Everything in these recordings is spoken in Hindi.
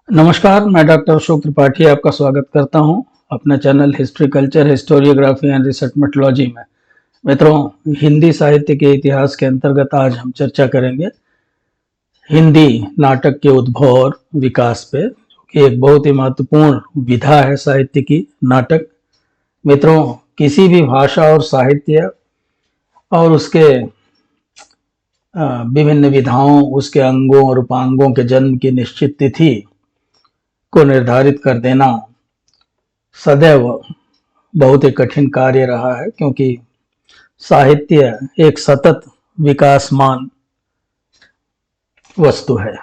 नमस्कार, मैं डॉक्टर अशोक त्रिपाठी आपका स्वागत करता हूं अपने channel history culture historiography and research methodology में। मित्रों, हिंदी साहित्य के इतिहास के अंतर्गत आज हम चर्चा करेंगे हिंदी नाटक के उद्भव और विकास पे, जो कि एक बहुत ही महत्वपूर्ण विधा है साहित्य की। नाटक मित्रों, किसी भी भाषा और साहित्य और उसके विभिन्न विधाओं, उसके अंगों और उपांगों के जन्म की निश्चित तिथि को निर्धारित कर देना सदैव बहुत ही कठिन कार्य रहा है, क्योंकि साहित्य एक सतत विकासमान वस्तु है।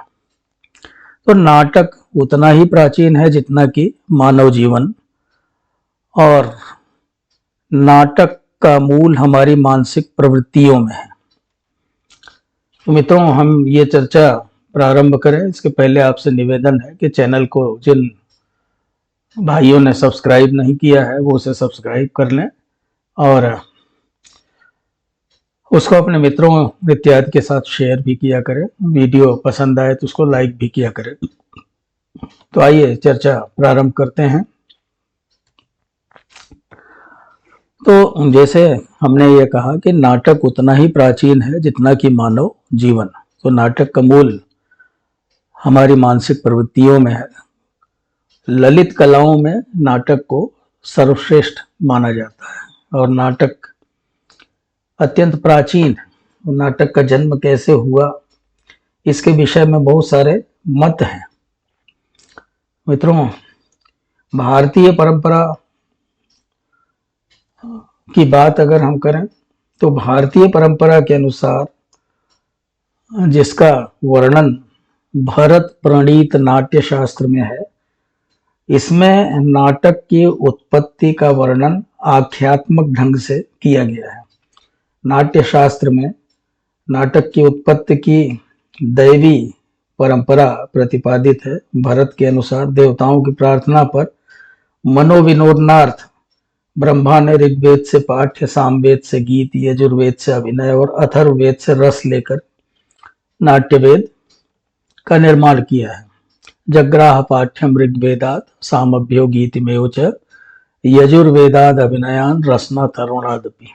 तो नाटक उतना ही प्राचीन है जितना कि मानव जीवन, और नाटक का मूल हमारी मानसिक प्रवृत्तियों में है। तो मित्रों, हम ये चर्चा प्रारंभ करें इसके पहले आपसे निवेदन है कि चैनल को जिन भाइयों ने सब्सक्राइब नहीं किया है वो उसे सब्सक्राइब कर लें और उसको अपने मित्रों इत्यादि के साथ शेयर भी किया करें। वीडियो पसंद आए तो उसको लाइक भी किया करें। तो आइए चर्चा प्रारंभ करते हैं। तो जैसे हमने ये कहा कि नाटक उतना ही प्राचीन है जितना कि मानव जीवन। तो नाटक का मूल हमारी मानसिक प्रवृत्तियों में है। ललित कलाओं में नाटक को सर्वश्रेष्ठ माना जाता है और नाटक अत्यंत प्राचीन है। नाटक का जन्म कैसे हुआ, इसके विषय में बहुत सारे मत हैं। मित्रों, भारतीय परंपरा की बात अगर हम करें तो भारतीय परंपरा के अनुसार, जिसका वर्णन भरत प्रणीत नाट्य शास्त्र में है, इसमें नाटक की उत्पत्ति का वर्णन आख्यात्मक ढंग से किया गया है। नाट्य शास्त्र में नाटक की उत्पत्ति की दैवी परंपरा प्रतिपादित है। भरत के अनुसार देवताओं की प्रार्थना पर मनोविनोदनार्थ ब्रह्मा ने ऋग्वेद से पाठ्य, सामवेद से गीत, यजुर्वेद से अभिनय और अथर्ववेद से रस लेकर नाट्यवेद का निर्माण किया है। जग्राह पाठ्यम ऋग्वेदात सामभ्यो गीतिमेव च यजुर्वेदाद अभिनयान रसना तरुणादपि।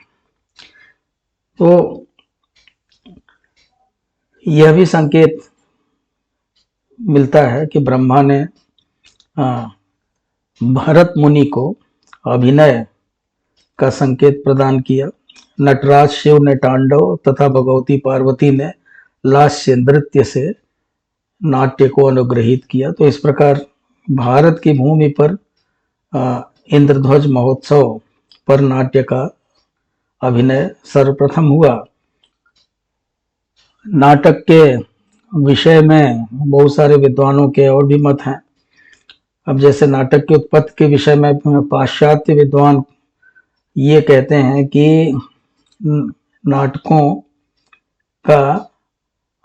तो यह भी संकेत मिलता है कि ब्रह्मा ने भरत मुनि को अभिनय का संकेत प्रदान किया। नटराज शिव ने तांडव तथा भगवती पार्वती ने लास्य नृत्य से नाट्य को अनुग्रहित किया। तो इस प्रकार भारत की भूमि पर इंद्रध्वज महोत्सव पर नाट्य का अभिनय सर्वप्रथम हुआ। नाटक के विषय में बहुत सारे विद्वानों के और भी मत हैं। अब जैसे नाटक की उत्पत्ति के विषय में पाश्चात्य विद्वान ये कहते हैं कि नाटकों का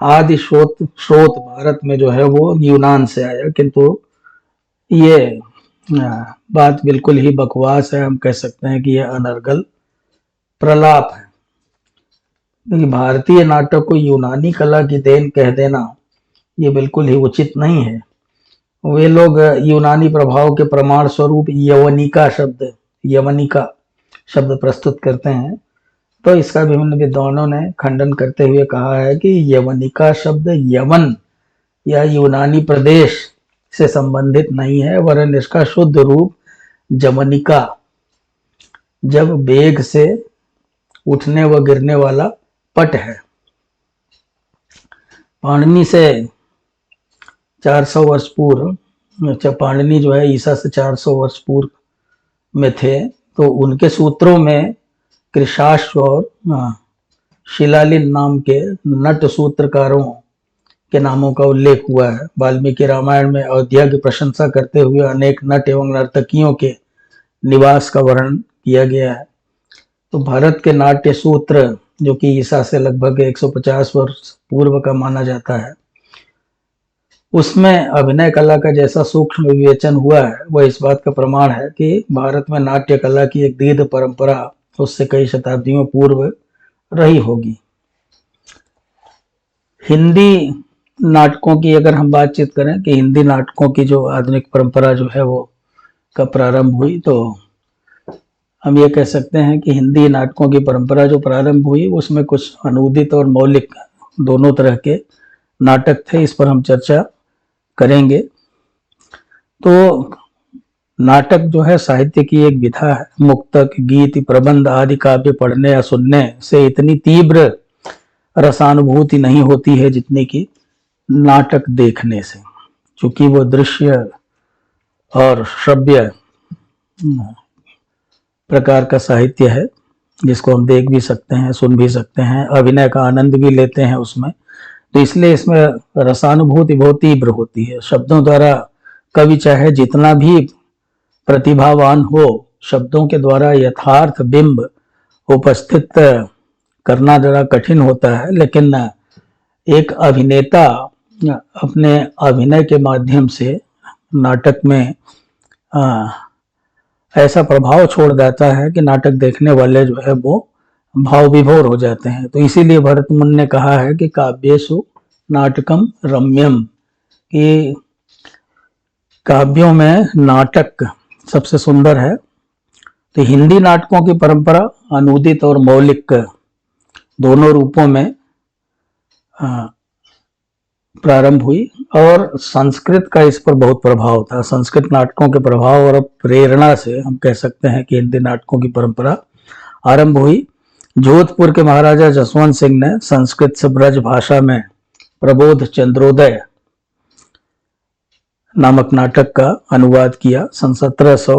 आदि स्रोत भारत में जो है वो यूनान से आया, किंतु ये बात बिल्कुल ही बकवास है। हम कह सकते हैं कि यह अनर्गल प्रलाप है, क्योंकि भारतीय नाटक को यूनानी कला की देन कह देना ये बिल्कुल ही उचित नहीं है। वे लोग यूनानी प्रभाव के प्रमाण स्वरूप यवनिका शब्द प्रस्तुत करते हैं। तो इसका विभिन्न विद्वानों ने खंडन करते हुए कहा है कि यवनिका शब्द यवन या यूनानी प्रदेश से संबंधित नहीं है, वरन इसका शुद्ध रूप जमनिका, जब वेग से उठने व गिरने वाला पट है। पाणिनि से 400 वर्ष पूर्व, पाणिनि जो है ईसा से 400 वर्ष पूर्व में थे, तो उनके सूत्रों में कृशाश्व और शिलालिन नाम के नट सूत्रकारों के नामों का उल्लेख हुआ है। वाल्मीकि रामायण में अयोध्या की प्रशंसा करते हुए अनेक नट एवं नर्तकियों के निवास का वर्णन किया गया है। तो भारत के नाट्य सूत्र, जो कि ईसा से लगभग 150 वर्ष पूर्व का माना जाता है, उसमें अभिनय कला का जैसा सूक्ष्म विवेचन हुआ है, वह इस बात का प्रमाण है कि भारत में नाट्य कला की एक दीर्घ परंपरा उससे कई शताब्दियों पूर्व रही होगी। हिंदी नाटकों की अगर हम बातचीत करें कि हिंदी नाटकों की जो आधुनिक परंपरा जो है वो कब प्रारंभ हुई, तो हम ये कह सकते हैं कि हिंदी नाटकों की परंपरा जो प्रारंभ हुई उसमें कुछ अनूदित और मौलिक दोनों तरह के नाटक थे। इस पर हम चर्चा करेंगे। तो नाटक जो है साहित्य की एक विधा है। मुक्तक, गीत, प्रबंध आदि काव्य पढ़ने या सुनने से इतनी तीव्र रसानुभूति नहीं होती है जितनी कि नाटक देखने से, क्योंकि वो दृश्य और श्रव्य प्रकार का साहित्य है जिसको हम देख भी सकते हैं, सुन भी सकते हैं, अभिनय का आनंद भी लेते हैं उसमें। तो इसलिए इसमें रसानुभूति बहुत तीव्र होती है। शब्दों द्वारा कवि चाहे जितना भी प्रतिभावान हो, शब्दों के द्वारा यथार्थ बिंब उपस्थित करना जरा कठिन होता है, लेकिन एक अभिनेता अपने अभिनय के माध्यम से नाटक में ऐसा प्रभाव छोड़ देता है कि नाटक देखने वाले जो है वो भाव विभोर हो जाते हैं। तो इसीलिए भरत मुनि ने कहा है कि काव्येषु नाटकम रम्यम, कि काव्यों में नाटक सबसे सुंदर है। तो हिंदी नाटकों की परंपरा अनूदित और मौलिक दोनों रूपों में प्रारंभ हुई, और संस्कृत का इस पर बहुत प्रभाव था। संस्कृत नाटकों के प्रभाव और प्रेरणा से हम कह सकते हैं कि हिंदी नाटकों की परंपरा आरंभ हुई। जोधपुर के महाराजा जसवंत सिंह ने संस्कृत से ब्रज भाषा में प्रबोध चंद्रोदय नामक नाटक का अनुवाद किया सन 1700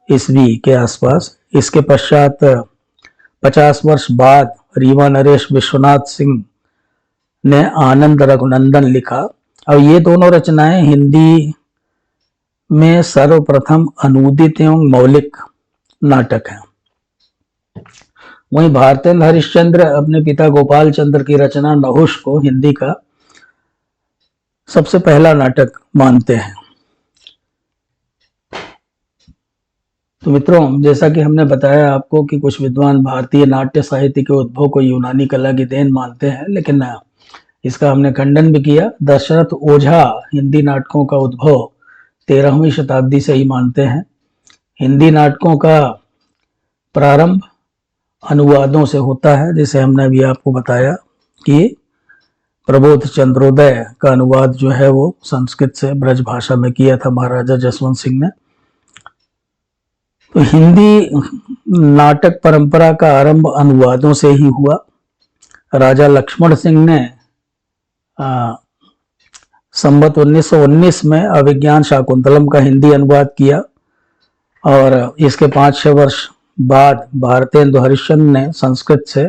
ईस्वी के आसपास। इसके पश्चात 50 वर्ष बाद रीवा नरेश विश्वनाथ सिंह ने आनंद रघुनंदन लिखा। और ये दोनों रचनाएं हिंदी में सर्वप्रथम अनूदित एवं मौलिक नाटक हैं। वहीं भारतेंद्र हरिश्चंद्र अपने पिता गोपाल चंद्र की रचना नहुष को हिंदी का सबसे पहला नाटक मानते हैं। तो मित्रों, जैसा कि हमने बताया आपको कि कुछ विद्वान भारतीय नाट्य साहित्य के उद्भव को यूनानी कला की देन मानते हैं, लेकिन इसका हमने खंडन भी किया। दशरथ ओझा हिंदी नाटकों का उद्भव 13वीं शताब्दी से ही मानते हैं। हिंदी नाटकों का प्रारंभ अनुवादों से होता है, जैसे हमने अभी आपको बताया कि प्रबोध चंद्रोदय का अनुवाद जो है वो संस्कृत से ब्रज भाषा में किया था महाराजा जसवंत सिंह ने। तो हिंदी नाटक परंपरा का आरंभ अनुवादों से ही हुआ। राजा लक्ष्मण सिंह ने संवत 1919 में अभिज्ञान शाकुंतलम का हिंदी अनुवाद किया, और इसके 5-6 वर्ष बाद भारतेंदु हरिश्चंद्र ने संस्कृत से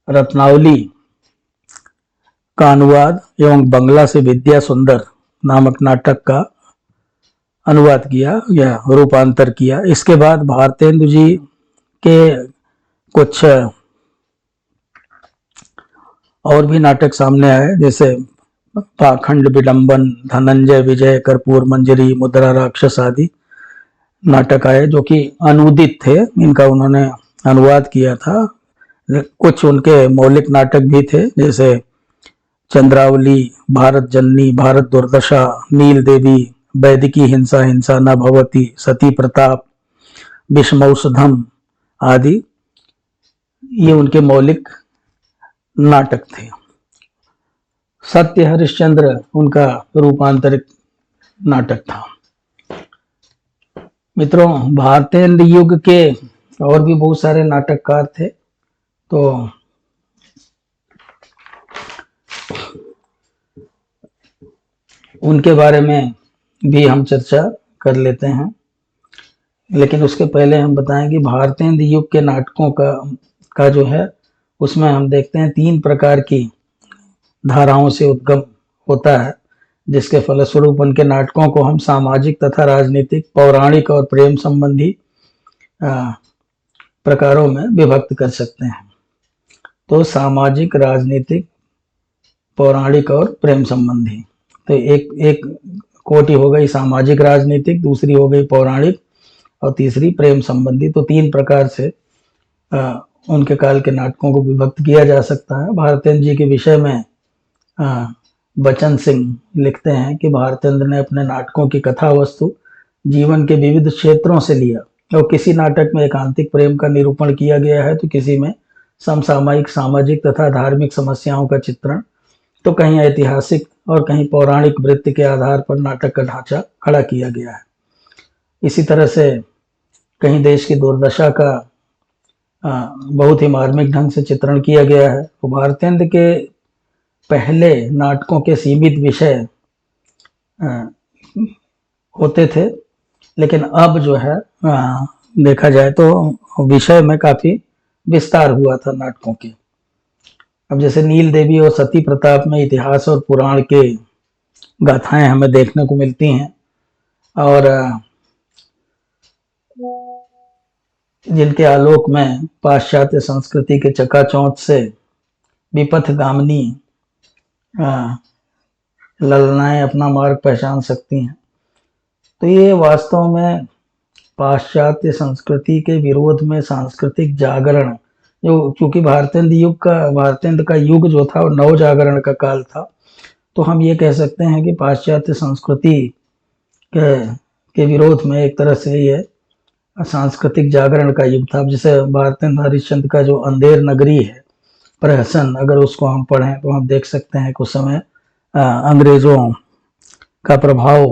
रत्नावली का अनुवाद एवं बंगला से विद्या सुंदर नामक नाटक का अनुवाद किया या रूपांतर किया। इसके बाद भारतेंदु जी के कुछ और भी नाटक सामने आए, जैसे पाखंड विडंबन, धनंजय विजय, कर्पूर मंजरी, मुद्रा राक्षस आदि नाटक आए जो कि अनूदित थे। इनका उन्होंने अनुवाद किया था। कुछ उनके मौलिक नाटक भी थे, जैसे चंद्रावली, भारत जननी, भारत दुर्दशा, नील देवी, वैदिकी हिंसा, हिंसा न भवती, सती प्रताप, विषमौषधम आदि। ये उनके मौलिक नाटक थे। सत्य हरिश्चंद्र उनका रूपांतरित नाटक था। मित्रों, भारतेंद्र युग के और भी बहुत सारे नाटककार थे, तो उनके बारे में भी हम चर्चा कर लेते हैं। लेकिन उसके पहले हम बताएं कि भारतेंद्र युग के नाटकों का जो है उसमें हम देखते हैं 3 प्रकार की धाराओं से उद्गम होता है, जिसके फलस्वरूप उनके नाटकों को हम सामाजिक तथा राजनीतिक, पौराणिक और प्रेम संबंधी प्रकारों में विभक्त कर सकते हैं। तो सामाजिक, राजनीतिक, पौराणिक और प्रेम संबंधी। तो एक कोटि हो गई सामाजिक राजनीतिक, दूसरी हो गई पौराणिक, और तीसरी प्रेम संबंधी। तो 3 प्रकार से उनके काल के नाटकों को विभक्त किया जा सकता है। भारतेंद्र जी के विषय में बचन सिंह लिखते हैं कि भारतेंद्र ने अपने नाटकों की कथा वस्तु जीवन के विविध क्षेत्रों से लिया और किसी नाटक में एकांतिक प्रेम का निरूपण किया गया है तो किसी में समसामयिक सामाजिक तथा धार्मिक समस्याओं का चित्रण, तो कहीं ऐतिहासिक और कहीं पौराणिक वृत्ति के आधार पर नाटक का ढांचा खड़ा किया गया है। इसी तरह से कहीं देश की दुर्दशा का बहुत ही मार्मिक ढंग से चित्रण किया गया है। तो भारतेंद्र के पहले नाटकों के सीमित विषय होते थे, लेकिन अब जो है देखा जाए तो विषय में काफी विस्तार हुआ था नाटकों के। अब जैसे नील देवी और सती प्रताप में इतिहास और पुराण के गाथाएं हमें देखने को मिलती हैं, और जिनके आलोक में पाश्चात्य संस्कृति के चकाचौंध से विपथगामिनी ललनाएं अपना मार्ग पहचान सकती हैं। तो ये वास्तव में पाश्चात्य संस्कृति के विरोध में सांस्कृतिक जागरण, जो क्योंकि भारतेंद्र का युग जो था वो नव जागरण का काल था, तो हम ये कह सकते हैं कि पाश्चात्य संस्कृति के विरोध में एक तरह से ये सांस्कृतिक जागरण का युग था। जैसे भारतेंद्र हरिश्चंद्र का जो अंधेर नगरी है प्रहसन, अगर उसको हम पढ़ें तो हम देख सकते हैं कि उस समय अंग्रेजों का प्रभाव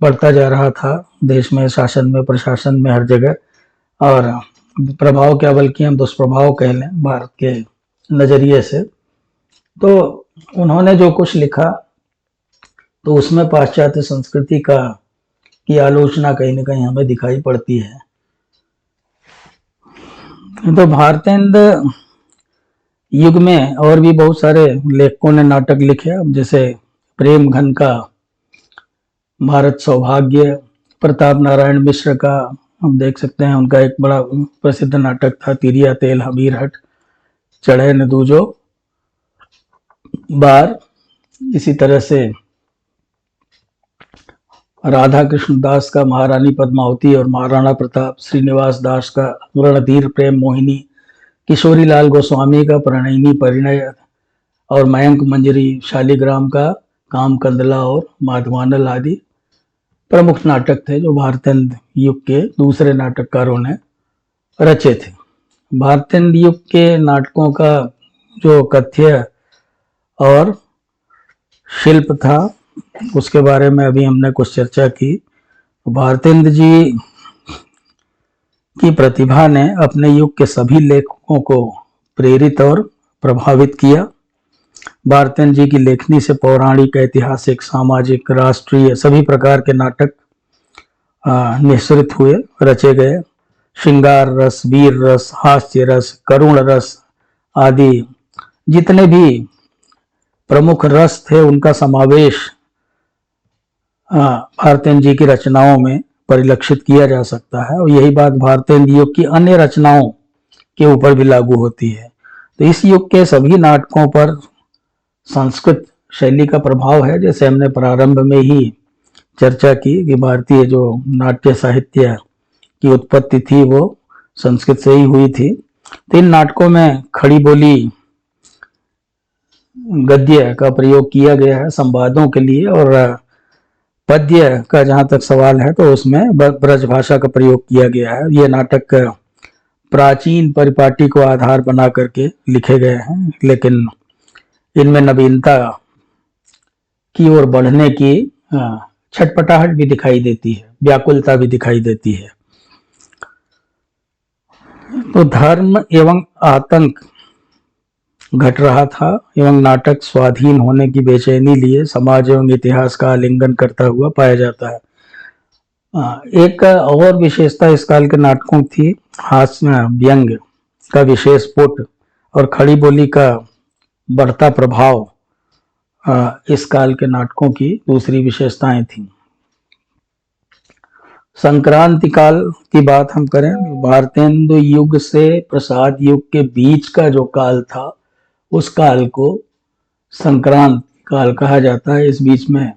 बढ़ता जा रहा था देश में, शासन में, प्रशासन में, हर जगह। और प्रभाव क्या बल्कि हम दुष्प्रभाव कह लें भारत के नजरिए से। तो उन्होंने जो कुछ लिखा तो उसमें पाश्चात्य संस्कृति की आलोचना कहीं ना कहीं हमें दिखाई पड़ती है। तो भारतेंद्र युग में और भी बहुत सारे लेखकों ने नाटक लिखे, जैसे प्रेम घन का भारत सौभाग्य, प्रताप नारायण मिश्र का हम देख सकते हैं, उनका एक बड़ा प्रसिद्ध नाटक था तिरिया तेल हमीर हट चढ़े न दूजो बार। इसी तरह से राधा कृष्ण दास का महारानी पद्मावती और महाराणा प्रताप, श्रीनिवास दास का रणधीर प्रेम मोहिनी, किशोरी लाल गोस्वामी का प्रणयिनी परिणय और मयंक मंजरी शालिग्राम का काम कंदला और माधवानल आदि प्रमुख नाटक थे जो भारतेंद्र युग के दूसरे नाटककारों ने रचे थे। भारतेंद्र युग के नाटकों का जो कथ्य और शिल्प था उसके बारे में अभी हमने कुछ चर्चा की। भारतेंद्र जी की प्रतिभा ने अपने युग के सभी लेखकों को प्रेरित और प्रभावित किया। भारतेंद्र जी की लेखनी से पौराणिक, ऐतिहासिक, सामाजिक, राष्ट्रीय सभी प्रकार के नाटक निःसृत हुए, रचे गए। श्रृंगार रस, वीर रस, हास्य रस, करुण रस आदि जितने भी प्रमुख रस थे उनका समावेश भारतेंद्र जी की रचनाओं में परिलक्षित किया जा सकता है, और यही बात भारतेंद्र युग की अन्य रचनाओं के ऊपर भी लागू होती है। तो इस युग के सभी नाटकों पर संस्कृत शैली का प्रभाव है। जैसे हमने प्रारंभ में ही चर्चा की कि भारतीय जो नाट्य साहित्य की उत्पत्ति थी वो संस्कृत से ही हुई थी। तो इन नाटकों में खड़ी बोली गद्य का प्रयोग किया गया है संवादों के लिए, और पद्य का जहां तक सवाल है तो उसमें ब्रज भाषा का प्रयोग किया गया है। ये नाटक प्राचीन परिपाटी को आधार बना करके लिखे गए हैं, लेकिन इनमें नवीनता की ओर बढ़ने की छटपटाहट भी दिखाई देती है, व्याकुलता भी दिखाई देती है। तो धर्म एवं आतंक घट रहा था एवं नाटक स्वाधीन होने की बेचैनी लिए समाज एवं इतिहास का आलिंगन करता हुआ पाया जाता है। एक और विशेषता इस काल के नाटकों थी हास्य व्यंग का विशेष पुट और खड़ी बोली का बढ़ता प्रभाव इस काल के नाटकों की दूसरी विशेषताएं थी। संक्रांति काल की बात हम करें, भारतेंदु युग से प्रसाद युग के बीच का जो काल था उस काल को संक्रांत काल कहा जाता है। इस बीच में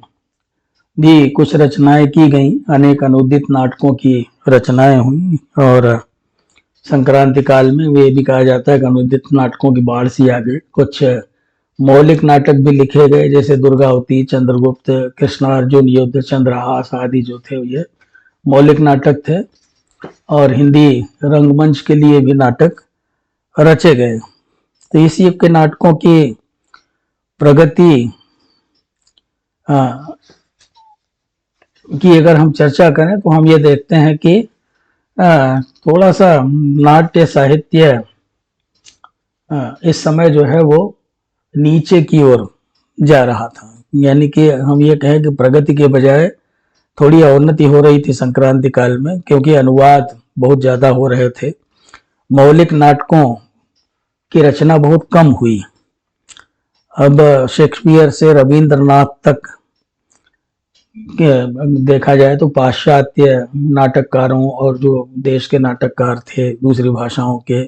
भी कुछ रचनाएं की गई, अनेक अनुदित नाटकों की रचनाएं हुई, और संक्रांति काल में वे भी कहा जाता है कि अनुदित नाटकों की बाढ़ सी आ गई। कुछ मौलिक नाटक भी लिखे गए, जैसे दुर्गावती, चंद्रगुप्त, कृष्णार्जुन युद्ध, चंद्रहास आदि जो थे ये मौलिक नाटक थे। और हिंदी रंगमंच के लिए भी नाटक रचे गए। तो इस युग के नाटकों की प्रगति की अगर हम चर्चा करें तो हम ये देखते हैं कि थोड़ा सा नाट्य साहित्य इस समय जो है वो नीचे की ओर जा रहा था। यानी कि हम ये कहें कि प्रगति के बजाय थोड़ी अवनति हो रही थी संक्रांति काल में, क्योंकि अनुवाद बहुत ज्यादा हो रहे थे। मौलिक नाटकों की रचना बहुत कम हुई। अब शेक्सपियर से रविंद्रनाथ तक देखा जाए तो पाश्चात्य नाटककारों और जो देश के नाटककार थे दूसरी भाषाओं के,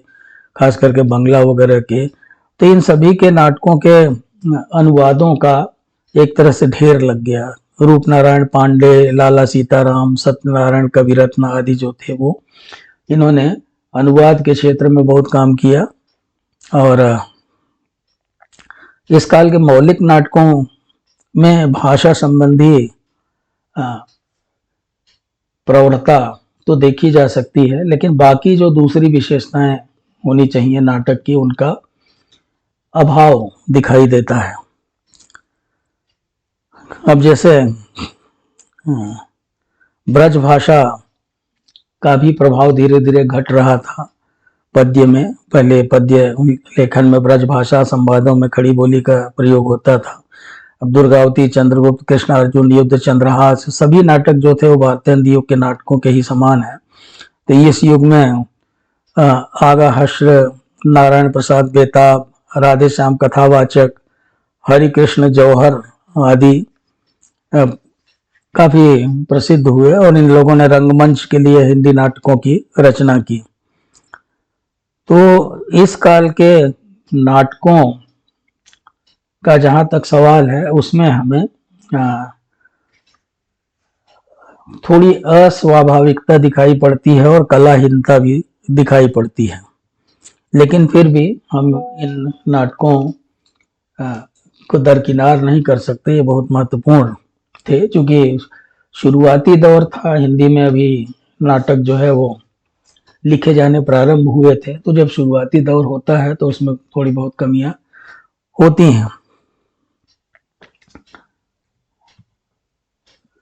खास करके बंगला वगैरह के, तो इन सभी के नाटकों के अनुवादों का एक तरह से ढेर लग गया। रूप नारायण पांडे, लाला सीताराम, सत्यनारायण कविरत्न आदि जो थे वो इन्होंने अनुवाद के क्षेत्र में बहुत काम किया। और इस काल के मौलिक नाटकों में भाषा संबंधी प्रवणता तो देखी जा सकती है, लेकिन बाकी जो दूसरी विशेषताएं होनी चाहिए नाटक की, उनका अभाव दिखाई देता है। अब जैसे ब्रज भाषा का भी प्रभाव धीरे धीरे घट रहा था पद्य में। पहले पद्य लेखन में ब्रज भाषा, संवादों में खड़ी बोली का प्रयोग होता था। अब दुर्गावती, चंद्रगुप्त, कृष्णार्जुन युद्ध, चंद्रहास, सभी नाटक जो थे वो भारतीय युग के नाटकों के ही समान है। तो इस युग में आगा हश्र, नारायण प्रसाद बेताब, राधे श्याम कथावाचक, हरि कृष्ण जौहर आदि काफी प्रसिद्ध हुए और इन लोगों ने रंगमंच के लिए हिंदी नाटकों की रचना की। तो इस काल के नाटकों का जहां तक सवाल है, उसमें हमें थोड़ी अस्वाभाविकता दिखाई पड़ती है और कलाहीनता भी दिखाई पड़ती है। लेकिन फिर भी हम इन नाटकों को दरकिनार नहीं कर सकते, ये बहुत महत्वपूर्ण थे। क्योंकि शुरुआती दौर था, हिंदी में अभी नाटक जो है वो लिखे जाने प्रारंभ हुए थे। तो जब शुरुआती दौर होता है तो उसमें थोड़ी बहुत कमियां होती हैं।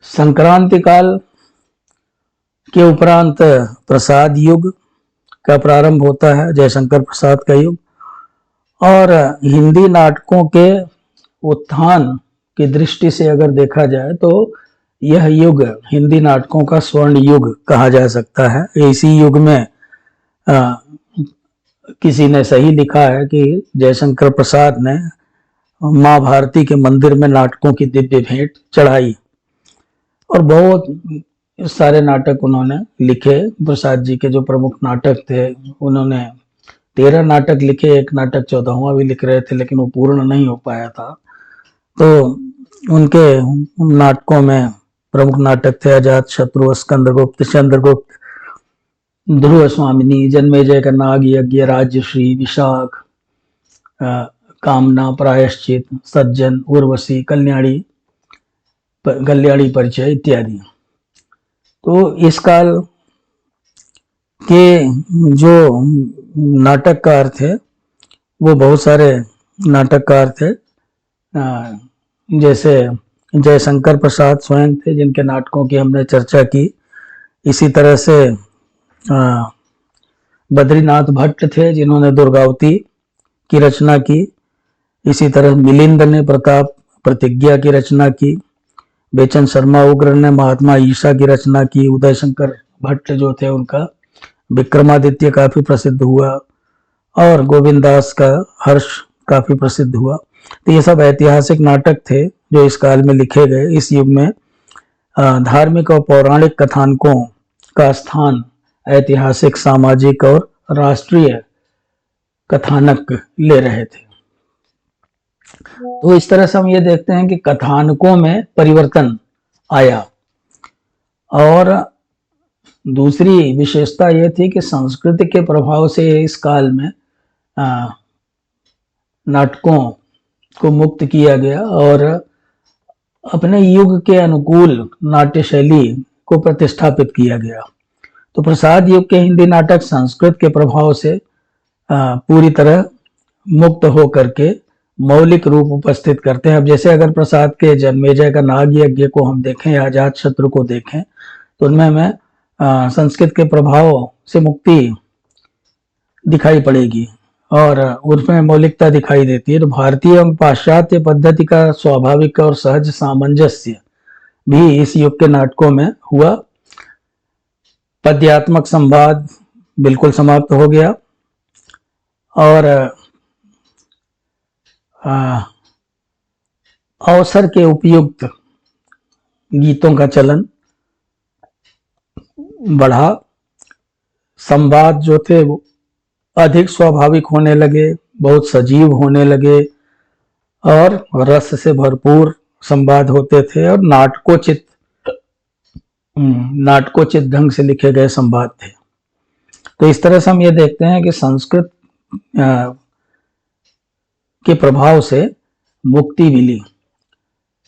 संक्रांति काल के उपरांत प्रसाद युग का प्रारंभ होता है, जयशंकर प्रसाद का युग। और हिंदी नाटकों के उत्थान की दृष्टि से अगर देखा जाए तो यह युग हिंदी नाटकों का स्वर्ण युग कहा जा सकता है। इसी युग में किसी ने सही लिखा है कि जयशंकर प्रसाद ने माँ भारती के मंदिर में नाटकों की दिव्य भेंट चढ़ाई और बहुत सारे नाटक उन्होंने लिखे। प्रसाद जी के जो प्रमुख नाटक थे, उन्होंने 13 नाटक लिखे, एक नाटक 14वां भी लिख रहे थे लेकिन वो पूर्ण नहीं हो पाया था। तो उनके नाटकों में प्रमुख नाटक थे अजात शत्रु, स्कंदगुप्त, चंद्रगुप्त, ध्रुव स्वामिनी, जन्मेजय का नाग यज्ञ, राज्यश्री, विशाख, कामना, प्रायश्चित, सज्जन, उर्वशी, कल्याणी परिचय इत्यादि। तो इस काल के जो नाटककार थे वो बहुत सारे नाटककार थे। जैसे जयशंकर प्रसाद स्वयं थे जिनके नाटकों की हमने चर्चा की। इसी तरह से बद्रीनाथ भट्ट थे जिन्होंने दुर्गावती की रचना की। इसी तरह मिलिंद ने प्रताप प्रतिज्ञा की रचना की। बेचन शर्मा उग्र ने महात्मा ईशा की रचना की। उदय शंकर भट्ट जो थे उनका विक्रमादित्य काफी प्रसिद्ध हुआ और गोविंद दास का हर्ष काफी प्रसिद्ध हुआ। तो ये सब ऐतिहासिक नाटक थे जो इस काल में लिखे गए। इस युग में धार्मिक और पौराणिक कथानकों का स्थान ऐतिहासिक, सामाजिक और राष्ट्रीय कथानक ले रहे थे। तो इस तरह से हम ये देखते हैं कि कथानकों में परिवर्तन आया। और दूसरी विशेषता यह थी कि संस्कृति के प्रभाव से इस काल में नाटकों को मुक्त किया गया और अपने युग के अनुकूल नाट्य शैली को प्रतिष्ठापित किया गया। तो प्रसाद युग के हिंदी नाटक संस्कृत के प्रभाव से पूरी तरह मुक्त होकर के मौलिक रूप उपस्थित करते हैं। अब जैसे अगर प्रसाद के जन्मेजय का नाग यज्ञ को हम देखें या अजात शत्रु को देखें तो उनमें हमें संस्कृत के प्रभाव से मुक्ति दिखाई पड़ेगी और उसमें मौलिकता दिखाई देती है। तो भारतीय एवं पाश्चात्य पद्धति का स्वाभाविक और सहज सामंजस्य भी इस युग के नाटकों में हुआ। पद्यात्मक संवाद बिल्कुल समाप्त हो गया और अवसर के उपयुक्त गीतों का चलन बढ़ा। संवाद जो थे वो अधिक स्वाभाविक होने लगे, बहुत सजीव होने लगे और रस से भरपूर संवाद होते थे और नाटकोचित ढंग से लिखे गए संवाद थे। तो इस तरह से हम ये देखते हैं कि संस्कृत के प्रभाव से मुक्ति मिली।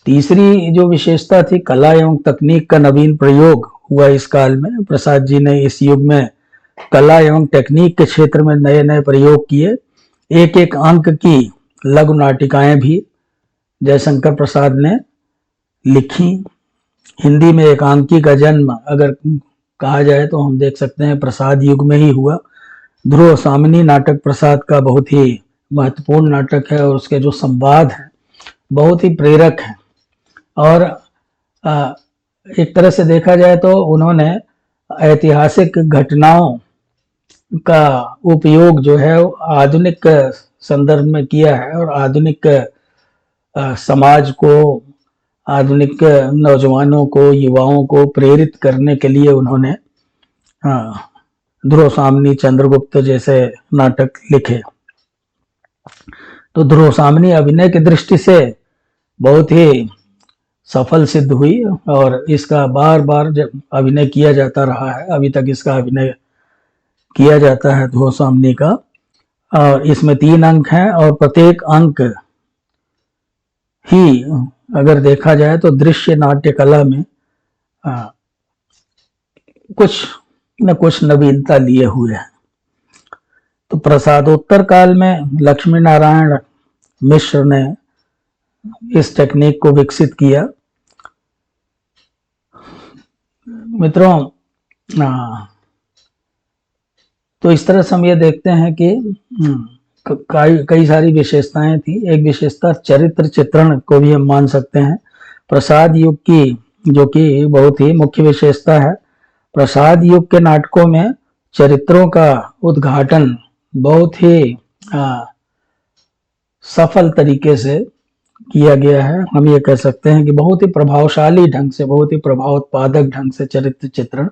तीसरी जो विशेषता थी, कला एवं तकनीक का नवीन प्रयोग हुआ इस काल में। प्रसाद जी ने इस युग में कला एवं टेक्निक के क्षेत्र में नए नए प्रयोग किए। एक एक अंक की लघु नाटिकाएं भी जयशंकर प्रसाद ने लिखी। हिंदी में एकांकी का जन्म अगर कहा जाए तो हम देख सकते हैं प्रसाद युग में ही हुआ। ध्रुव सामिनी नाटक प्रसाद का बहुत ही महत्वपूर्ण नाटक है और उसके जो संवाद हैं बहुत ही प्रेरक हैं और एक तरह से देखा जाए तो उन्होंने ऐतिहासिक घटनाओं का उपयोग जो है आधुनिक संदर्भ में किया है और आधुनिक समाज को, आधुनिक नौजवानों को, युवाओं को प्रेरित करने के लिए उन्होंने ध्रुव सामिनी, चंद्रगुप्त जैसे नाटक लिखे। तो ध्रुव सामिनी अभिनय की दृष्टि से बहुत ही सफल सिद्ध हुई और इसका बार बार जब अभिनय किया जाता रहा है, अभी तक इसका अभिनय किया जाता है ध्रुव सामिनी का। और इसमें 3 अंक हैं और प्रत्येक अंक ही अगर देखा जाए तो दृश्य नाट्य कला में कुछ न कुछ नवीनता लिए हुए हैं। तो प्रसादोत्तर काल में लक्ष्मी नारायण मिश्र ने इस टेक्निक को विकसित किया। मित्रों, तो इस तरह से हम ये देखते हैं कि कई सारी विशेषताएं थी। एक विशेषता चरित्र चित्रण को भी हम मान सकते हैं प्रसाद युग की, जो कि बहुत ही मुख्य विशेषता है। प्रसाद युग के नाटकों में चरित्रों का उद्घाटन बहुत ही सफल तरीके से किया गया है। हम ये कह सकते हैं कि बहुत ही प्रभावशाली ढंग से, बहुत ही प्रभावोत्पादक ढंग से चरित्र चित्रण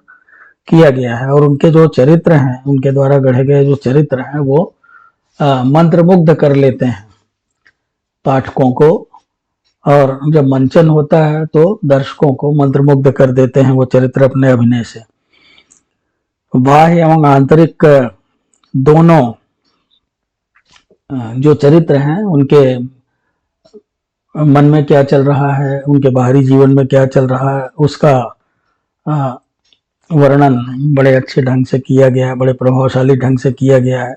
किया गया है और उनके जो चरित्र हैं, उनके द्वारा गढ़े गए जो चरित्र हैं वो मंत्रमुग्ध कर लेते हैं पाठकों को और जब मंचन होता है तो दर्शकों को मंत्रमुग्ध कर देते हैं वो चरित्र अपने अभिनय से। बाह्य एवं आंतरिक दोनों जो चरित्र हैं उनके मन में क्या चल रहा है, उनके बाहरी जीवन में क्या चल रहा है, उसका वर्णन बड़े अच्छे ढंग से किया गया है, बड़े प्रभावशाली ढंग से किया गया है।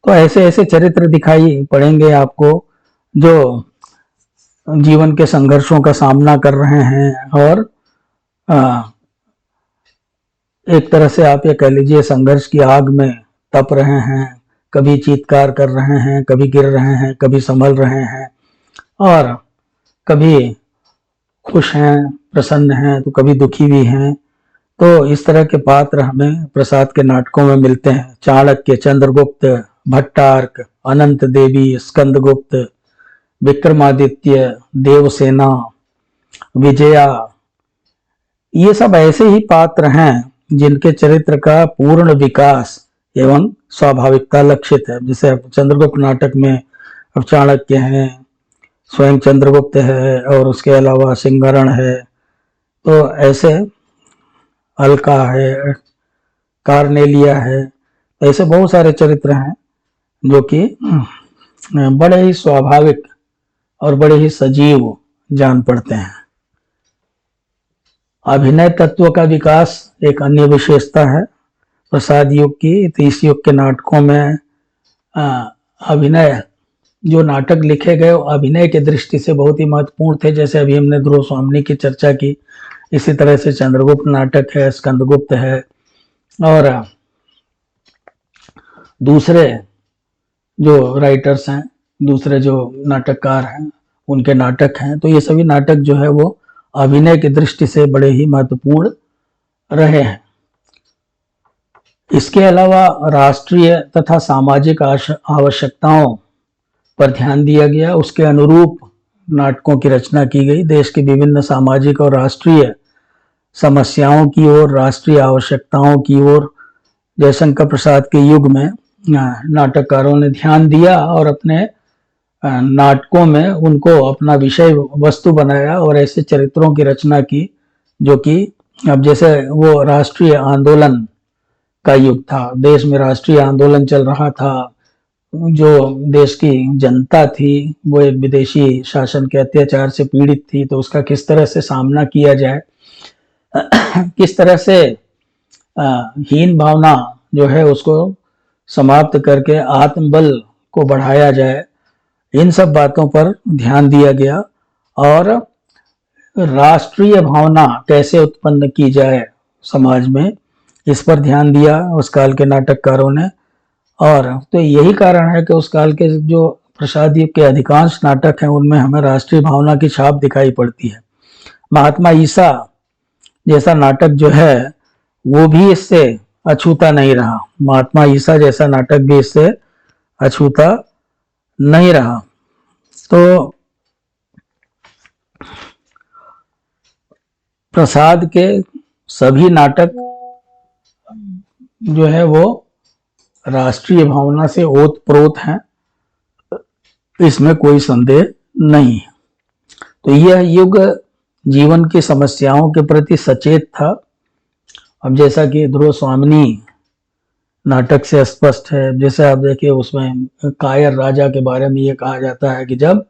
तो ऐसे ऐसे चरित्र दिखाई पड़ेंगे आपको जो जीवन के संघर्षों का सामना कर रहे हैं और एक तरह से आप ये कह लीजिए संघर्ष की आग में तप रहे हैं, कभी चीत्कार कर रहे हैं, कभी गिर रहे हैं, कभी संभल रहे हैं और कभी खुश हैं, प्रसन्न हैं, तो कभी दुखी भी हैं। तो इस तरह के पात्र हमें प्रसाद के नाटकों में मिलते हैं। चाणक्य, चंद्रगुप्त, भट्टार्क, अनंत देवी, स्कंदगुप्त, विक्रमादित्य, देवसेना, विजया, ये सब ऐसे ही पात्र हैं जिनके चरित्र का पूर्ण विकास एवं स्वाभाविकता लक्षित है। जैसे चंद्रगुप्त नाटक में अब चाणक्य हैं, स्वयं चंद्रगुप्त है और उसके अलावा सिंहरण है, तो ऐसे अलका है, कार्नेलिया है, ऐसे बहुत सारे चरित्र हैं जो कि बड़े ही स्वाभाविक और बड़े ही सजीव जान पड़ते हैं। अभिनय तत्व का विकास एक अन्य विशेषता है प्रसाद युग की। तो इस युग के नाटकों में अभिनय, जो नाटक लिखे गए वो अभिनय की दृष्टि से बहुत ही महत्वपूर्ण थे। जैसे अभी हमने ध्रुव स्वामिनी की चर्चा की, इसी तरह से चंद्रगुप्त नाटक है, स्कंदगुप्त है, और दूसरे जो राइटर्स हैं, दूसरे जो नाटककार हैं, उनके नाटक हैं। तो ये सभी नाटक जो है वो अभिनय की दृष्टि से बड़े ही महत्वपूर्ण रहे हैं। इसके अलावा राष्ट्रीय तथा सामाजिक आवश्यकताओं पर ध्यान दिया गया, उसके अनुरूप नाटकों की रचना की गई। देश की विभिन्न सामाजिक और राष्ट्रीय समस्याओं की ओर, राष्ट्रीय आवश्यकताओं की ओर जयशंकर प्रसाद के युग में नाटककारों ने ध्यान दिया और अपने नाटकों में उनको अपना विषय वस्तु बनाया और ऐसे चरित्रों की रचना की जो कि अब जैसे वो राष्ट्रीय आंदोलन का युग था, देश में राष्ट्रीय आंदोलन चल रहा था, जो देश की जनता थी वो एक विदेशी शासन के अत्याचार से पीड़ित थी, तो उसका किस तरह से सामना किया जाए, किस तरह से हीन भावना जो है उसको समाप्त करके आत्मबल को बढ़ाया जाए, इन सब बातों पर ध्यान दिया गया। और राष्ट्रीय भावना कैसे उत्पन्न की जाए समाज में, इस पर ध्यान दिया उस काल के नाटककारों ने। और तो यही कारण है कि उस काल के जो प्रसाद युग के अधिकांश नाटक हैं उनमें हमें राष्ट्रीय भावना की छाप दिखाई पड़ती है। महात्मा ईसा जैसा नाटक जो है वो भी इससे अछूता नहीं रहा। महात्मा ईसा जैसा नाटक भी इससे अछूता नहीं रहा। तो प्रसाद के सभी नाटक जो है वो राष्ट्रीय भावना से ओतप्रोत हैं, इसमें कोई संदेह नहीं है। तो यह युग जीवन की समस्याओं के प्रति सचेत था। अब जैसा कि ध्रुव स्वामिनी नाटक से स्पष्ट है, जैसे आप देखिए उसमें कायर राजा के बारे में ये कहा जाता है कि जब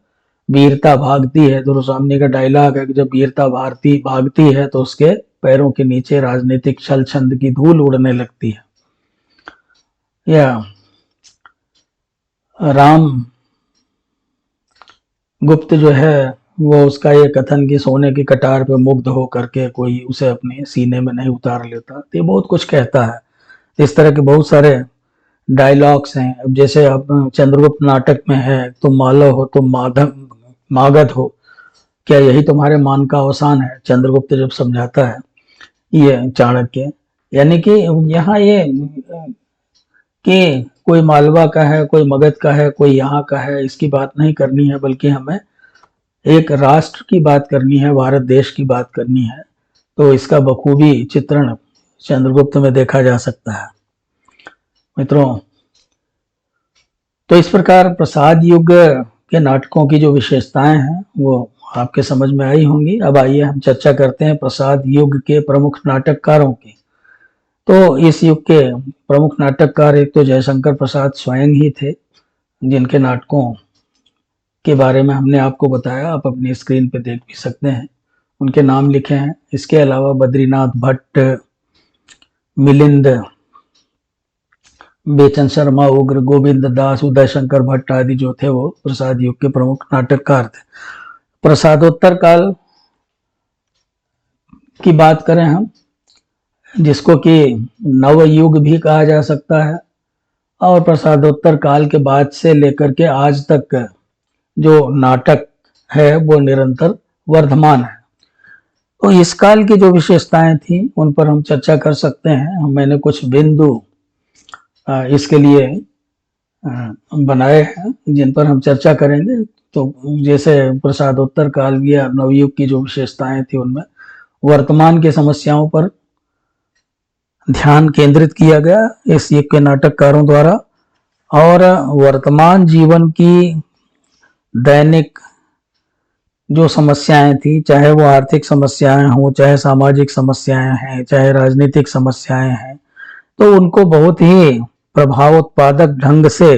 वीरता भागती है, ध्रुव स्वामिनी का डायलॉग है कि जब वीरता भागती है तो उसके पैरों के नीचे राजनीतिक छल छंद की धूल उड़ने लगती है। या राम गुप्त जो है वो उसका ये कथन कि सोने की कटार पे मुग्ध हो करके कोई उसे अपने सीने में नहीं उतार लेता, तो ये बहुत कुछ कहता है। इस तरह के बहुत सारे डायलॉग्स हैं। अब जैसे अब चंद्रगुप्त नाटक में है, तुम मालव हो तुम मागध हो, क्या यही तुम्हारे मान का अवसान है, चंद्रगुप्त जब समझाता है ये चाणक्य। यानी कि यहाँ ये कि कोई मालवा का है, कोई मगध का है, कोई यहाँ का है, इसकी बात नहीं करनी है, बल्कि हमें एक राष्ट्र की बात करनी है, भारत देश की बात करनी है। तो इसका बखूबी चित्रण चंद्रगुप्त में देखा जा सकता है। मित्रों, तो इस प्रकार प्रसाद युग के नाटकों की जो विशेषताएं हैं वो आपके समझ में आई होंगी। अब आइए हम चर्चा करते हैं प्रसाद युग के प्रमुख नाटककारों की। तो इस युग के प्रमुख नाटककार एक तो जयशंकर प्रसाद स्वयं ही थे, जिनके नाटकों के बारे में हमने आपको बताया, आप अपनी स्क्रीन पे देख भी सकते हैं, उनके नाम लिखे हैं। इसके अलावा बद्रीनाथ भट्ट, मिलिंद, बेचन शर्मा, उग्र, गोविंद दास, उदय शंकर भट्ट आदि जो थे वो प्रसाद युग के प्रमुख नाटककार थे। प्रसादोत्तर काल की बात करें हम, जिसको कि नव युग भी कहा जा सकता है, और प्रसादोत्तर काल के बाद से लेकर के आज तक जो नाटक है वो निरंतर वर्धमान है। तो इस काल की जो विशेषताएं थी उन पर हम चर्चा कर सकते हैं। मैंने कुछ बिंदु इसके लिए बनाए हैं जिन पर हम चर्चा करेंगे। तो जैसे प्रसादोत्तर काल या नवयुग की जो विशेषताएं थी उनमें वर्तमान की समस्याओं पर ध्यान केंद्रित किया गया इस युग के नाटककारों द्वारा, और वर्तमान जीवन की दैनिक जो समस्याएं थी, चाहे वो आर्थिक समस्याएं हों, चाहे सामाजिक समस्याएं हैं, चाहे राजनीतिक समस्याएं हैं, तो उनको बहुत ही प्रभाव उत्पादक ढंग से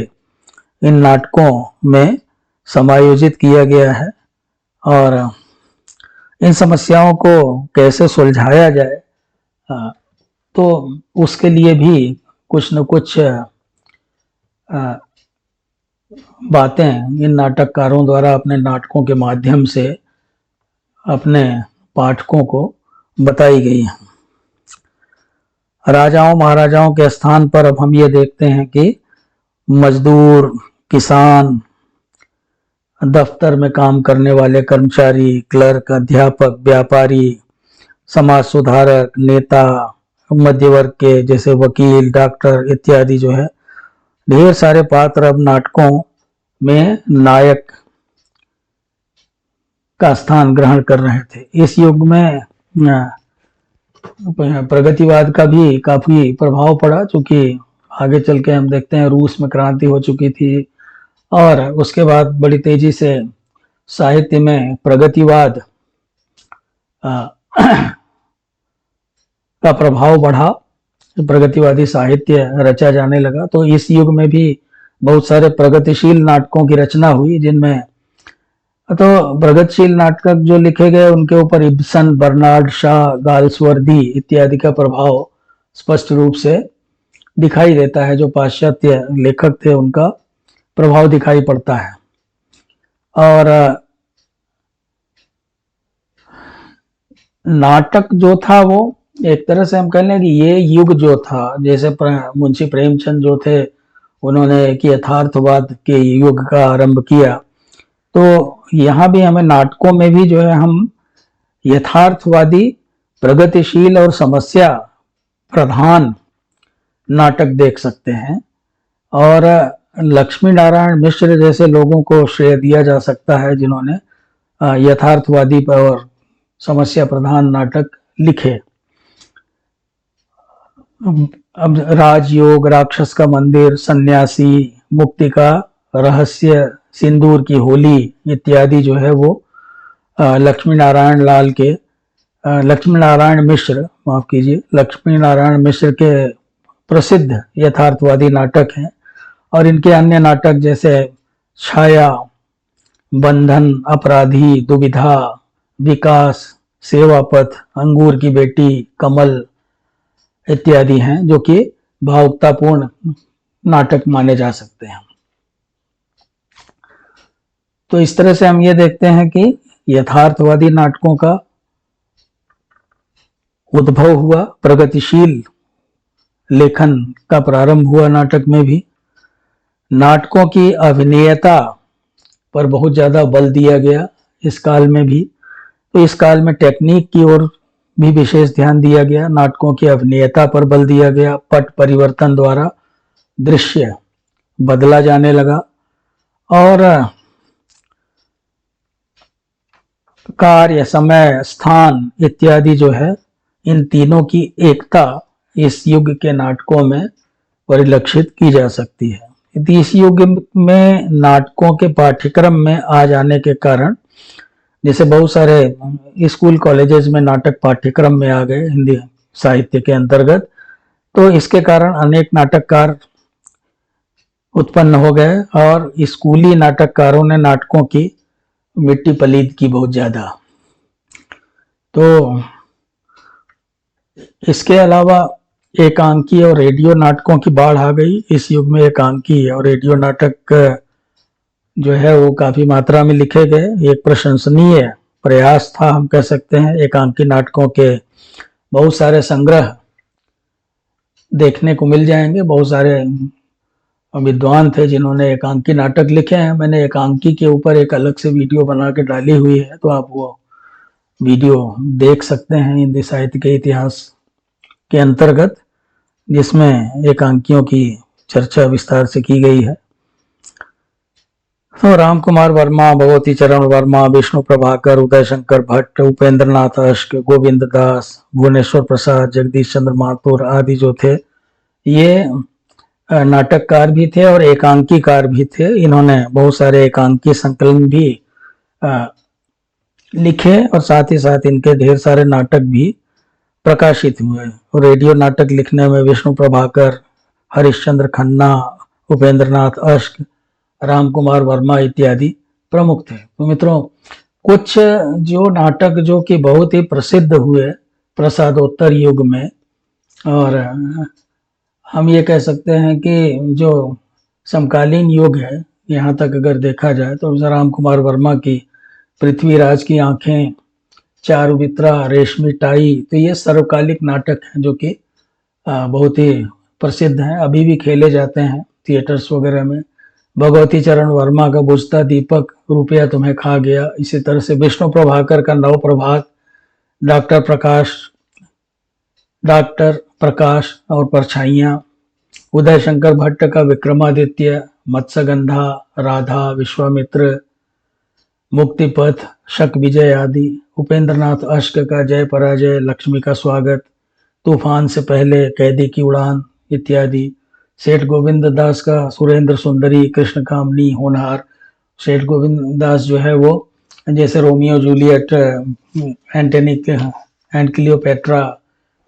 इन नाटकों में समायोजित किया गया है और इन समस्याओं को कैसे सुलझाया जाए तो उसके लिए भी कुछ न कुछ बातें इन नाटककारों द्वारा अपने नाटकों के माध्यम से अपने पाठकों को बताई गई हैं। राजाओं महाराजाओं के स्थान पर अब हम ये देखते हैं कि मजदूर, किसान, दफ्तर में काम करने वाले कर्मचारी, क्लर्क, अध्यापक, व्यापारी, समाज सुधारक, नेता, मध्य वर्ग के जैसे वकील, डॉक्टर इत्यादि जो है ढेर सारे पात्र अब नाटकों में नायक का स्थान ग्रहण कर रहे थे। इस युग में प्रगतिवाद का भी काफी प्रभाव पड़ा, चूंकि आगे चल के हम देखते हैं रूस में क्रांति हो चुकी थी और उसके बाद बड़ी तेजी से साहित्य में प्रगतिवाद का प्रभाव बढ़ा, प्रगतिवादी साहित्य रचा जाने लगा। तो इस युग में भी बहुत सारे प्रगतिशील नाटकों की रचना हुई, जिनमें तो प्रगतिशील नाटक जो लिखे गए उनके ऊपर इब्सन, बर्नार्ड शॉ, गाल्सवर्दी इत्यादि का प्रभाव स्पष्ट रूप से दिखाई देता है। जो पाश्चात्य लेखक थे उनका प्रभाव दिखाई पड़ता है। और नाटक जो था वो एक तरह से हम कह लें कि ये युग जो था, जैसे मुंशी प्रेमचंद जो थे उन्होंने एक यथार्थवाद के युग का आरंभ किया, तो यहाँ भी हमें नाटकों में भी जो है हम यथार्थवादी, प्रगतिशील और समस्या प्रधान नाटक देख सकते हैं। और लक्ष्मी नारायण मिश्र जैसे लोगों को श्रेय दिया जा सकता है जिन्होंने यथार्थवादी और समस्या प्रधान नाटक लिखे। अब राजयोग, राक्षस का मंदिर, सन्यासी, मुक्ति का रहस्य, सिंदूर की होली इत्यादि जो है वो लक्ष्मी नारायण मिश्र के प्रसिद्ध यथार्थवादी नाटक हैं। और इनके अन्य नाटक जैसे छाया, बंधन, अपराधी, दुविधा, विकास, सेवापथ, अंगूर की बेटी, कमल इत्यादि हैं जो कि भावुकतापूर्ण नाटक माने जा सकते हैं। तो इस तरह से हम ये देखते हैं कि यथार्थवादी नाटकों का उद्भव हुआ, प्रगतिशील लेखन का प्रारंभ हुआ नाटक में भी। नाटकों की अभिनयता पर बहुत ज्यादा बल दिया गया इस काल में भी। तो इस काल में टेक्निक की ओर भी विशेष ध्यान दिया गया, नाटकों की अभिनयता पर बल दिया गया। पट परिवर्तन द्वारा दृश्य बदला जाने लगा और कार्य, समय, स्थान इत्यादि जो है इन तीनों की एकता इस युग के नाटकों में परिलक्षित की जा सकती है। इस युग में नाटकों के पाठ्यक्रम में आ जाने के कारण, जैसे बहुत सारे स्कूल कॉलेजेस में नाटक पाठ्यक्रम में आ गए हिंदी साहित्य के अंतर्गत, तो इसके कारण अनेक नाटककार उत्पन्न हो गए और स्कूली नाटककारों ने नाटकों की मिट्टी पलीद की बहुत ज्यादा। तो इसके अलावा एकांकी और रेडियो नाटकों की बाढ़ आ गई। इस युग में एकांकी और रेडियो नाटक जो है वो काफी मात्रा में लिखे गए। एक प्रशंसनीय प्रयास था हम कह सकते हैं। एकांकी नाटकों के बहुत सारे संग्रह देखने को मिल जाएंगे। बहुत सारे विद्वान थे जिन्होंने एकांकी नाटक लिखे हैं। मैंने एकांकी के ऊपर एक अलग से वीडियो बना के डाली हुई है, तो आप वो वीडियो देख सकते हैं हिंदी साहित्य के इतिहास के अंतर्गत, जिसमें एकांकियों की चर्चा विस्तार से की गई है। तो राम कुमार वर्मा, भगवती चरण वर्मा, विष्णु प्रभाकर, उदय शंकर भट्ट, उपेंद्र नाथ अश्क, गोविंद दास, भुवनेश्वर प्रसाद, जगदीश चंद्र माथुर आदि जो थे, ये नाटककार भी थे और एकांकीकार भी थे। इन्होंने बहुत सारे एकांकी संकलन भी लिखे और साथ ही साथ इनके ढेर सारे नाटक भी प्रकाशित हुए। रेडियो नाटक लिखने में विष्णु प्रभाकर, हरिश्चंद्र खन्ना, उपेंद्र नाथ अश्क, राम कुमार वर्मा इत्यादि प्रमुख थे। तो मित्रों, कुछ जो नाटक जो कि बहुत ही प्रसिद्ध हुए प्रसादोत्तर युग में, और हम ये कह सकते हैं कि जो समकालीन युग है, यहाँ तक अगर देखा जाए तो राम कुमार वर्मा की पृथ्वीराज की आंखें, चारुमित्रा, रेशमी टाई, तो ये सर्वकालिक नाटक हैं जो कि बहुत ही प्रसिद्ध हैं, अभी भी खेले जाते हैं थिएटर्स वगैरह में। भगवती चरण वर्मा का बुझता दीपक, रुपया तुम्हें खा गया, इसी तरह से विष्णु प्रभाकर का नव प्रभात, डॉक्टर प्रकाश और परछाइयाँ, उदय शंकर भट्ट का विक्रमादित्य, मत्स्यगंधा, राधा, विश्वामित्र, मुक्तिपथ, शक विजय आदि, उपेंद्र नाथ अश्क का जय पराजय, लक्ष्मी का स्वागत, तूफान से पहले, कैदी की उड़ान इत्यादि, सेठ गोविंद दास का सुरेंद्र सुंदरी, कृष्ण कामनी, होनहार। सेठ गोविंद दास जो है वो जैसे Romeo Juliet, Antony and Cleopatra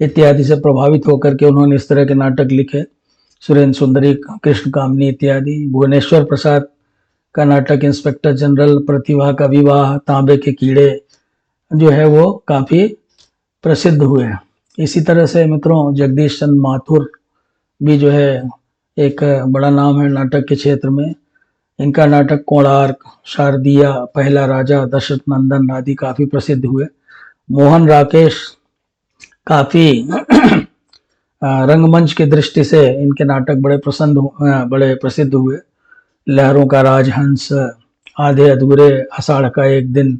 इत्यादि से प्रभावित होकर के उन्होंने इस तरह के नाटक लिखे, सुरेंद्र सुंदरी, कृष्ण कामनी इत्यादि। भुवनेश्वर प्रसाद का नाटक इंस्पेक्टर जनरल, प्रतिभा का विवाह, तांबे के कीड़े जो है वो काफ़ी प्रसिद्ध हुए हैं। इसी तरह से मित्रों, जगदीश चंद्र माथुर भी जो है एक बड़ा नाम है नाटक के क्षेत्र में। इनका नाटक कोणार्क, शारदिया, पहला राजा, दशरथ नंदन आदि काफ़ी प्रसिद्ध हुए। मोहन राकेश काफ़ी रंगमंच की दृष्टि से इनके नाटक बड़े प्रसिद्ध हुए। लहरों का राजहंस, आधे अधूरे, आषाढ़ का एक दिन,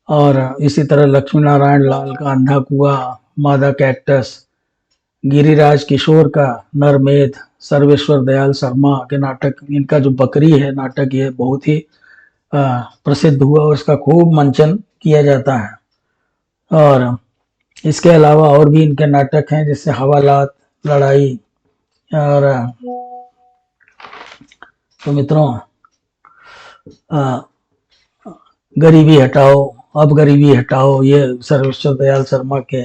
और इसी तरह लक्ष्मी नारायण लाल का अंधा कुआं, मादा कैक्टस, गिरिराज किशोर का नरमेध, सर्वेश्वर दयाल शर्मा के नाटक, इनका जो बकरी है नाटक, ये बहुत ही प्रसिद्ध हुआ और इसका खूब मंचन किया जाता है। और इसके अलावा और भी इनके नाटक हैं, जैसे हवालात, लड़ाई, और तो मित्रों गरीबी हटाओ, अब गरीबी हटाओ, ये सर्वेश्वर दयाल शर्मा के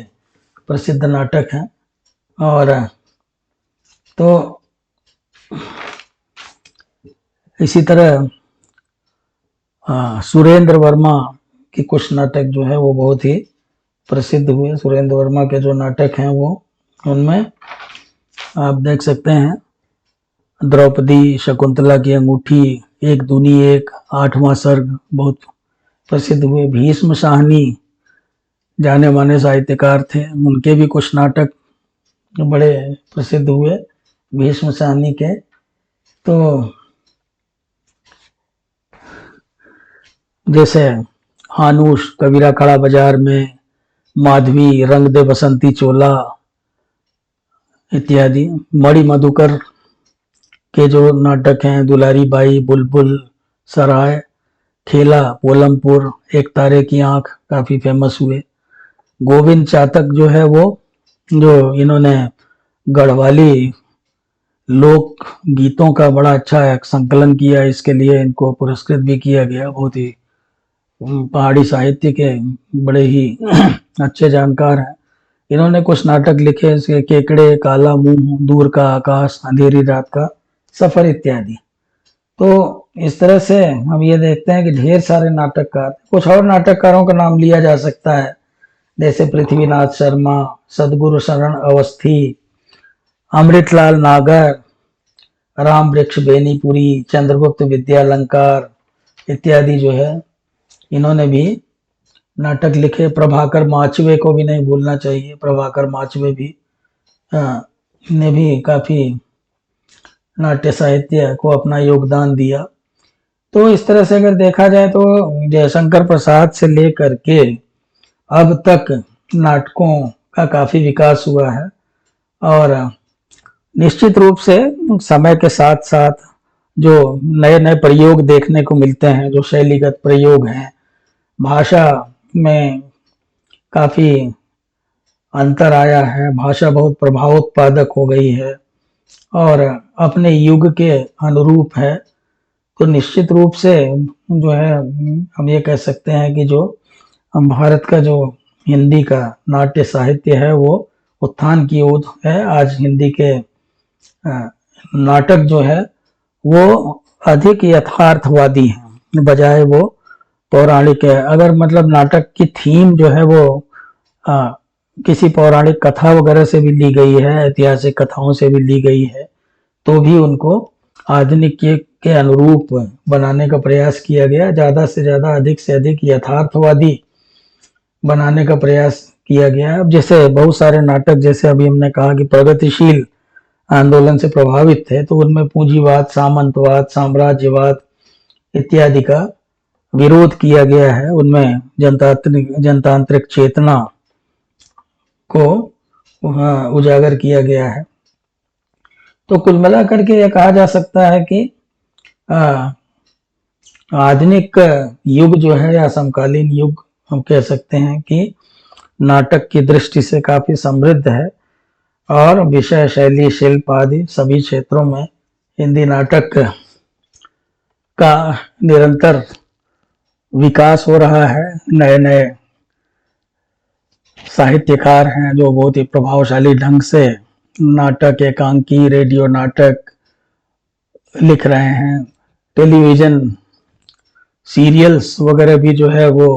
प्रसिद्ध नाटक हैं। और तो इसी तरह सुरेंद्र वर्मा के कुछ नाटक जो है वो बहुत ही प्रसिद्ध हुए। सुरेंद्र वर्मा के जो नाटक हैं वो, उनमें आप देख सकते हैं द्रौपदी, शकुंतला की अंगूठी, एक दूनी एक, आठवां सर्ग बहुत प्रसिद्ध हुए। भीष्म साहनी जाने माने साहित्यकार थे, उनके भी कुछ नाटक बड़े प्रसिद्ध हुए भीष्म साहनी के। तो जैसे हानूश, कबीरा खड़ा बाजार में, माधवी, रंग दे बसंती चोला इत्यादि। मणि मधुकर के जो नाटक हैं, दुलारी बाई, बुलबुल सराय, खेला, पोलमपुर, एक तारे की आंख काफी फेमस हुए। गोविंद चातक जो है वो, जो इन्होंने गढ़वाली लोक गीतों का बड़ा अच्छा एक संकलन किया, इसके लिए इनको पुरस्कृत भी किया गया। बहुत ही पहाड़ी साहित्य के बड़े ही अच्छे जानकार हैं। इन्होंने कुछ नाटक लिखे, इसके केकड़े, काला मुंह, दूर का आकाश, अंधेरी रात का सफर इत्यादि। तो इस तरह से हम ये देखते हैं कि ढेर सारे नाटककार, कुछ और नाटककारों का नाम लिया जा सकता है, जैसे पृथ्वीनाथ शर्मा, सदगुरु शरण अवस्थी, अमृतलाल नागर, राम वृक्ष बेनीपुरी, चंद्रगुप्त विद्यालंकार इत्यादि जो है, इन्होंने भी नाटक लिखे। प्रभाकर माचवे को भी नहीं भूलना चाहिए, प्रभाकर माचवे भी ने भी काफी नाट्य साहित्य को अपना योगदान दिया। तो इस तरह से अगर देखा जाए तो जयशंकर प्रसाद से लेकर के अब तक नाटकों का काफी विकास हुआ है। और निश्चित रूप से समय के साथ साथ जो नए नए प्रयोग देखने को मिलते हैं, जो शैलीगत प्रयोग हैं, भाषा में काफी अंतर आया है, भाषा बहुत प्रभावोत्पादक हो गई है और अपने युग के अनुरूप है। तो निश्चित रूप से जो है हम ये कह सकते हैं कि जो भारत का जो हिंदी का नाट्य साहित्य है वो उत्थान की ओर है। आज हिंदी के नाटक जो है वो अधिक यथार्थवादी हैं, बजाय वो पौराणिक है। अगर मतलब नाटक की थीम जो है वो आ, किसी पौराणिक कथा वगैरह से भी ली गई है, ऐतिहासिक कथाओं से भी ली गई है, तो भी उनको आधुनिक के अनुरूप बनाने का प्रयास किया गया। ज़्यादा से ज़्यादा, अधिक से अधिक यथार्थवादी बनाने का प्रयास किया गया। अब जैसे बहुत सारे नाटक, जैसे अभी हमने कहा कि प्रगतिशील आंदोलन से प्रभावित थे, तो उनमें पूंजीवाद, सामंतवाद, साम्राज्यवाद इत्यादि का विरोध किया गया है। उनमें जनतांत्रिक चेतना को उजागर किया गया है। तो कुल मिलाकर के यह कहा जा सकता है कि आधुनिक युग जो है, या समकालीन युग हम कह सकते हैं कि नाटक की दृष्टि से काफी समृद्ध है, और विषय, शैली, शिल्प आदि सभी क्षेत्रों में हिंदी नाटक का निरंतर विकास हो रहा है। नए नए साहित्यकार हैं जो बहुत ही प्रभावशाली ढंग से नाटक, एकांकी, रेडियो नाटक लिख रहे हैं। टेलीविजन सीरियल्स वगैरह भी जो है वो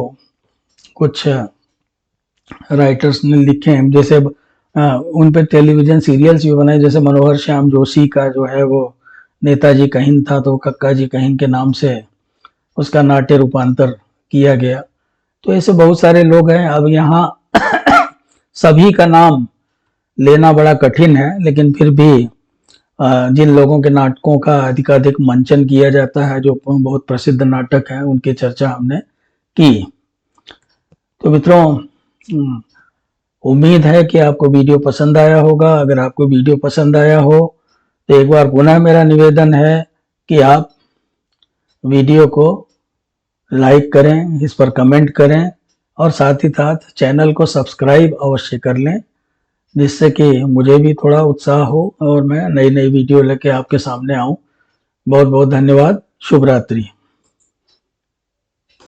कुछ राइटर्स ने लिखे हैं। जैसे उन पे टेलीविजन सीरियल्स भी बनाए, जैसे मनोहर श्याम जोशी का जो है वो नेताजी कहीन था, तो कक्का जी कहीन के नाम से उसका नाट्य रूपांतर किया गया। तो ऐसे बहुत सारे लोग हैं। अब यहाँ सभी का नाम लेना बड़ा कठिन है, लेकिन फिर भी जिन लोगों के नाटकों का अधिकाधिक मंचन किया जाता है, जो बहुत प्रसिद्ध नाटक हैं, उनकी चर्चा हमने की। तो मित्रों, उम्मीद है कि आपको वीडियो पसंद आया होगा। अगर आपको वीडियो पसंद आया हो तो एक बार पुनः मेरा निवेदन है कि आप वीडियो को लाइक करें, इस पर कमेंट करें, और साथ ही साथ चैनल को सब्सक्राइब अवश्य कर लें, जिससे कि मुझे भी थोड़ा उत्साह हो और मैं नई नई वीडियो लेके आपके सामने आऊं। बहुत बहुत धन्यवाद। शुभ रात्रि।